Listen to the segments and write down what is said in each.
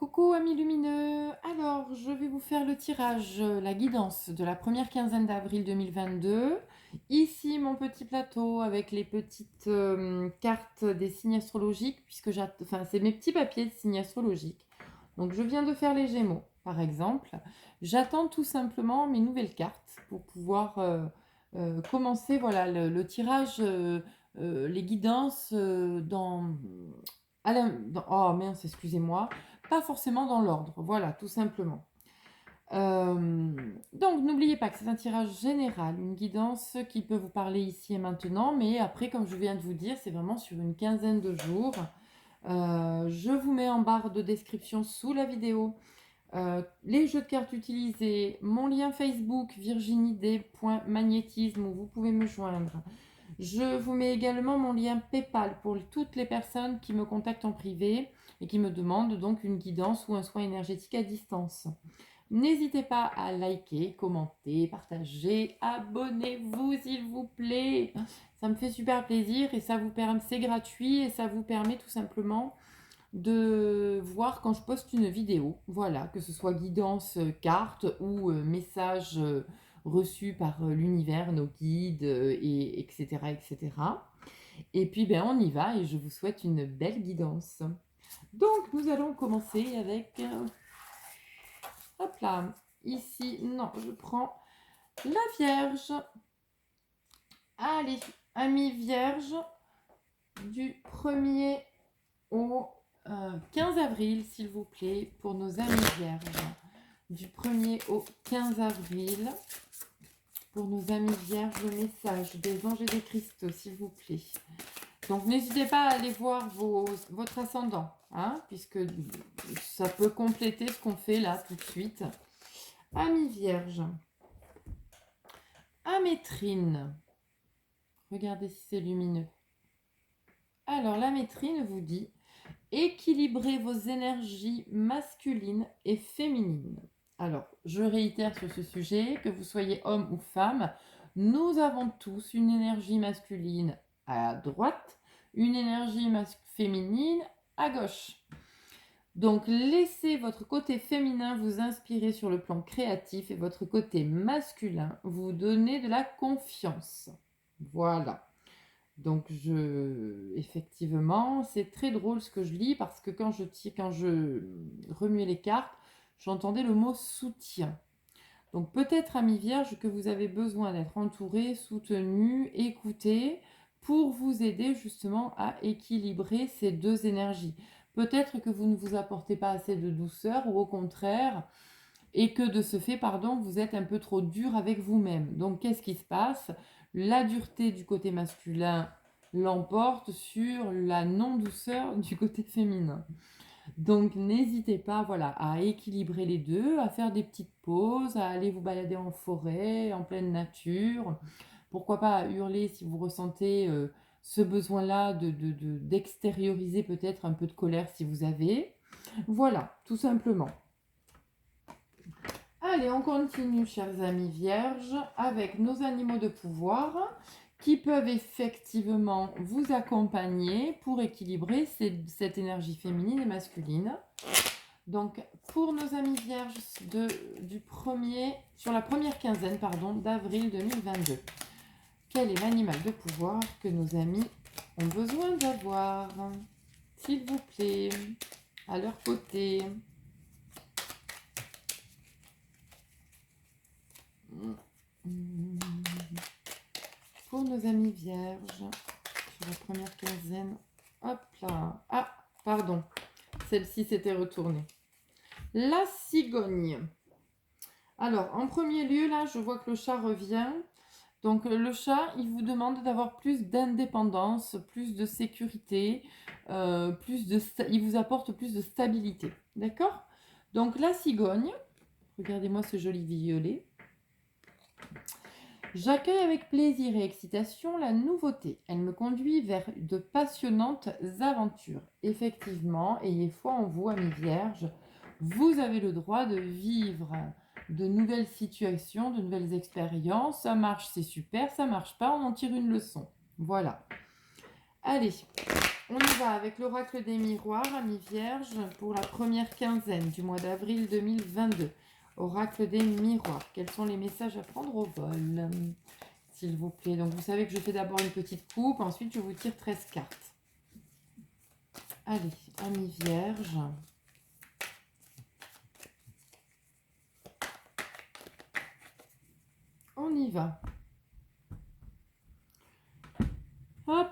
Coucou amis lumineux, alors je vais vous faire le tirage, la guidance de la première quinzaine d'avril 2022. Ici mon petit plateau avec les petites cartes des signes astrologiques, puisque c'est mes petits papiers de signes astrologiques. Donc je viens de faire les Gémeaux par exemple. J'attends tout simplement mes nouvelles cartes pour pouvoir commencer voilà, le tirage, les guidances oh mince, excusez-moi, pas forcément dans l'ordre, voilà, tout simplement. Donc, n'oubliez pas que c'est un tirage général, une guidance qui peut vous parler ici et maintenant, mais après, comme je viens de vous dire, c'est vraiment sur une quinzaine de jours. Je vous mets en barre de description sous la vidéo les jeux de cartes utilisés, mon lien Facebook virginied.magnétisme où vous pouvez me joindre. Je vous mets également mon lien PayPal pour toutes les personnes qui me contactent en privé et qui me demandent donc une guidance ou un soin énergétique à distance. N'hésitez pas à liker, commenter, partager, abonnez-vous s'il vous plaît. Ça me fait super plaisir et ça vous permet, c'est gratuit et ça vous permet tout simplement de voir quand je poste une vidéo. Voilà, que ce soit guidance, carte ou message reçu par l'univers, nos guides, et etc., etc. Et puis, ben, on y va et je vous souhaite une belle guidance. Donc, nous allons commencer avec... hop là, ici, non, je prends la Vierge. Allez, amis Vierge, du 1er au 15 avril, s'il vous plaît, pour nos amis Vierges. Du 1er au 15 avril, pour nos amis Vierges, le message des anges et des cristaux, s'il vous plaît. Donc, n'hésitez pas à aller voir votre ascendant, hein, puisque ça peut compléter ce qu'on fait là tout de suite. Amis Vierges, Amétrine, regardez si c'est lumineux. Alors, la Métrine vous dit « Équilibrez vos énergies masculines et féminines ». Alors, je réitère sur ce sujet, que vous soyez homme ou femme, nous avons tous une énergie masculine à droite, une énergie féminine à gauche. Donc, laissez votre côté féminin vous inspirer sur le plan créatif et votre côté masculin vous donner de la confiance. Voilà. Donc, effectivement, c'est très drôle ce que je lis parce que quand je remuais les cartes, j'entendais le mot soutien. Donc, peut-être, amis vierges, que vous avez besoin d'être entouré, soutenu, écouté pour vous aider justement à équilibrer ces deux énergies. Peut-être que vous ne vous apportez pas assez de douceur ou au contraire, et que de ce fait, pardon, vous êtes un peu trop dur avec vous-même. Donc, qu'est-ce qui se passe? La dureté du côté masculin l'emporte sur la non-douceur du côté féminin. Donc, n'hésitez pas, voilà, à équilibrer les deux, à faire des petites pauses, à aller vous balader en forêt, en pleine nature. Pourquoi pas à hurler si vous ressentez ce besoin-là d'extérioriser peut-être un peu de colère si vous avez. Voilà, tout simplement. Allez, on continue, chers amis vierges, avec nos animaux de pouvoir qui peuvent effectivement vous accompagner pour équilibrer cette énergie féminine et masculine. Donc, pour nos amis vierges sur la première quinzaine d'avril 2022, quel est l'animal de pouvoir que nos amis ont besoin d'avoir? S'il vous plaît, à leur côté. Pour nos amis vierges, sur la première quinzaine, hop là, ah, pardon, celle-ci s'était retournée. La cigogne. Alors, en premier lieu, là, je vois que le chat revient. Donc, le chat, il vous demande d'avoir plus d'indépendance, plus de sécurité, il vous apporte plus de stabilité. D'accord? Donc, la cigogne, regardez-moi ce joli violet. J'accueille avec plaisir et excitation la nouveauté. Elle me conduit vers de passionnantes aventures. Effectivement, ayez foi en vous, amis vierges. Vous avez le droit de vivre de nouvelles situations, de nouvelles expériences. Ça marche, c'est super. Ça marche pas, on en tire une leçon. Voilà. Allez, On y va avec l'oracle des miroirs, amis vierges, pour la première quinzaine du mois d'avril 2022. Oracle des miroirs. Quels sont les messages à prendre au vol, s'il vous plaît? Donc, vous savez que je fais d'abord une petite coupe. Ensuite, je vous tire 13 cartes. Allez, amis vierges. On y va. Hop.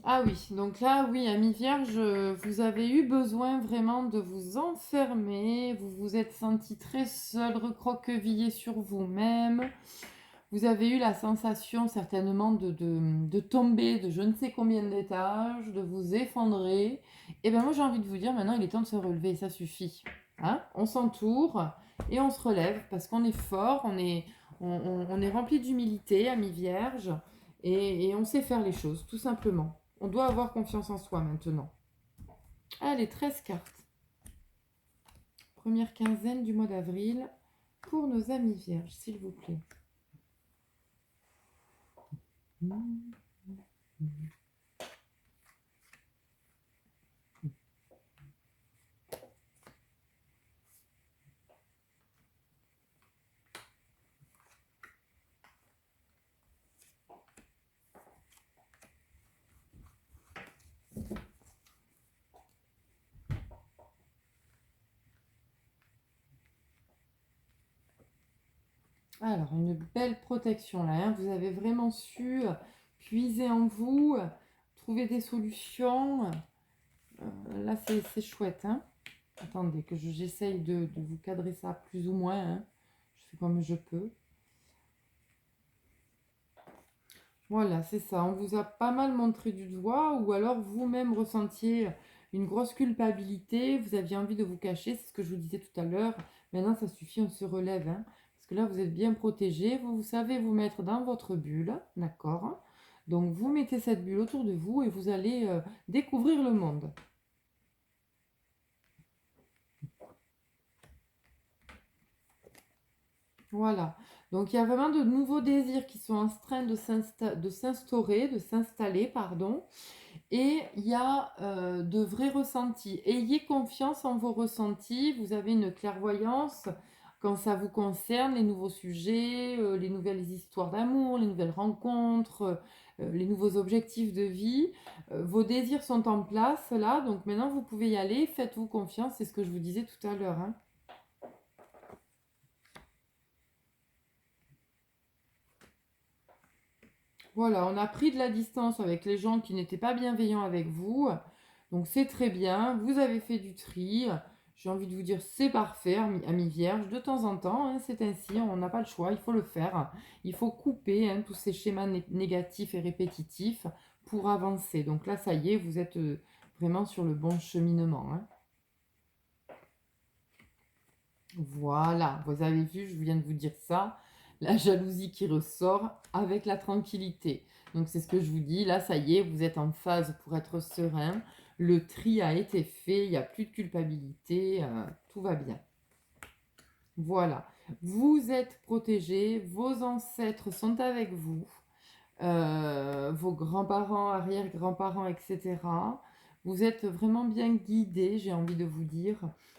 Ah oui, donc là, oui, amis vierges, vous avez eu besoin vraiment de vous enfermer. Vous vous êtes senti très seul, recroquevillé sur vous-même. Vous avez eu la sensation certainement de tomber de je ne sais combien d'étages, de vous effondrer. Et bien moi j'ai envie de vous dire maintenant il est temps de se relever, ça suffit. Hein, on s'entoure et on se relève parce qu'on est fort, on est rempli d'humilité, amis vierges, et on sait faire les choses, tout simplement. On doit avoir confiance en soi maintenant. Allez, 13 cartes. Première quinzaine du mois d'avril pour nos amis vierges, s'il vous plaît. Alors, une belle protection là, hein. Vous avez vraiment su puiser en vous, trouver des solutions. Là, c'est chouette. Hein. Attendez, que j'essaye de vous cadrer ça plus ou moins. Hein. Je fais comme je peux. Voilà, c'est ça. On vous a pas mal montré du doigt ou alors vous-même ressentiez une grosse culpabilité. Vous aviez envie de vous cacher, c'est ce que je vous disais tout à l'heure. Maintenant, ça suffit, on se relève. Hein. Parce que là, vous êtes bien protégé. Vous savez vous mettre dans votre bulle. D'accord? Donc, vous mettez cette bulle autour de vous et vous allez découvrir le monde. Voilà. Donc, il y a vraiment de nouveaux désirs qui sont en train de s'installer, pardon. Et il y a de vrais ressentis. Ayez confiance en vos ressentis. Vous avez une clairvoyance quand ça vous concerne, les nouveaux sujets, les nouvelles histoires d'amour, les nouvelles rencontres, les nouveaux objectifs de vie. Vos désirs sont en place là. Donc maintenant, vous pouvez y aller. Faites-vous confiance. C'est ce que je vous disais tout à l'heure. Hein. Voilà, on a pris de la distance avec les gens qui n'étaient pas bienveillants avec vous. Donc c'est très bien, vous avez fait du tri. J'ai envie de vous dire, c'est parfait, amis vierges. De temps en temps, hein, c'est ainsi, on n'a pas le choix, il faut le faire. Il faut couper hein, tous ces schémas négatifs et répétitifs pour avancer. Donc là, ça y est, vous êtes vraiment sur le bon cheminement. Hein. Voilà, vous avez vu, je viens de vous dire ça. La jalousie qui ressort avec la tranquillité. Donc c'est ce que je vous dis, là ça y est, vous êtes en phase pour être serein. Le tri a été fait, il n'y a plus de culpabilité, tout va bien. Voilà, vous êtes protégés, vos ancêtres sont avec vous, vos grands-parents, arrière-grands-parents, etc. Vous êtes vraiment bien guidés, j'ai envie de vous dire.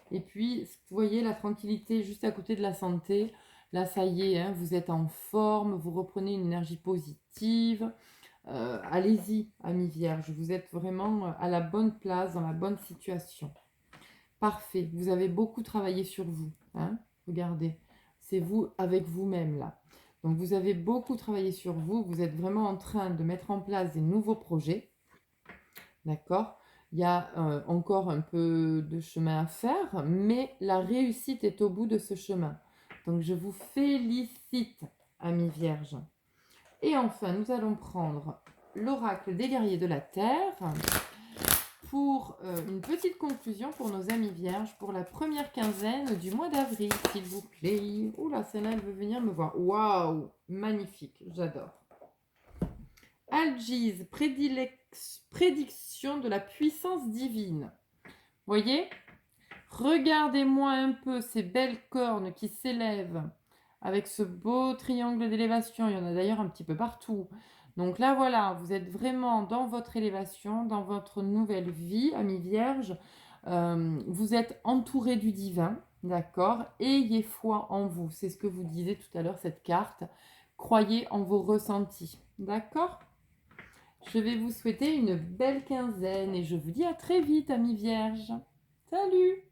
Et puis, vous voyez la tranquillité juste à côté de la santé. Là, ça y est, hein, vous êtes en forme, vous reprenez une énergie positive. Allez-y, amis vierges, vous êtes vraiment à la bonne place, dans la bonne situation. Parfait, vous avez beaucoup travaillé sur vous. Hein. Regardez, c'est vous avec vous-même là. Donc vous avez beaucoup travaillé sur vous, vous êtes vraiment en train de mettre en place des nouveaux projets. D'accord? Il y a encore un peu de chemin à faire, mais la réussite est au bout de ce chemin. Donc je vous félicite, amis vierges. Et enfin, nous allons prendre l'oracle des guerriers de la Terre pour une petite conclusion pour nos amis vierges pour la première quinzaine du mois d'avril, s'il vous plaît. Oula, celle-là, elle veut venir me voir. Waouh, magnifique, j'adore. Algise, prédiction de la puissance divine. Voyez? Regardez-moi un peu ces belles cornes qui s'élèvent avec ce beau triangle d'élévation. Il y en a d'ailleurs un petit peu partout. Donc là, voilà, vous êtes vraiment dans votre élévation, dans votre nouvelle vie, amis vierges. Vous êtes entouré du divin, d'accord? Ayez foi en vous. C'est ce que vous disiez tout à l'heure, cette carte. Croyez en vos ressentis, d'accord? Je vais vous souhaiter une belle quinzaine et je vous dis à très vite, amis vierges. Salut!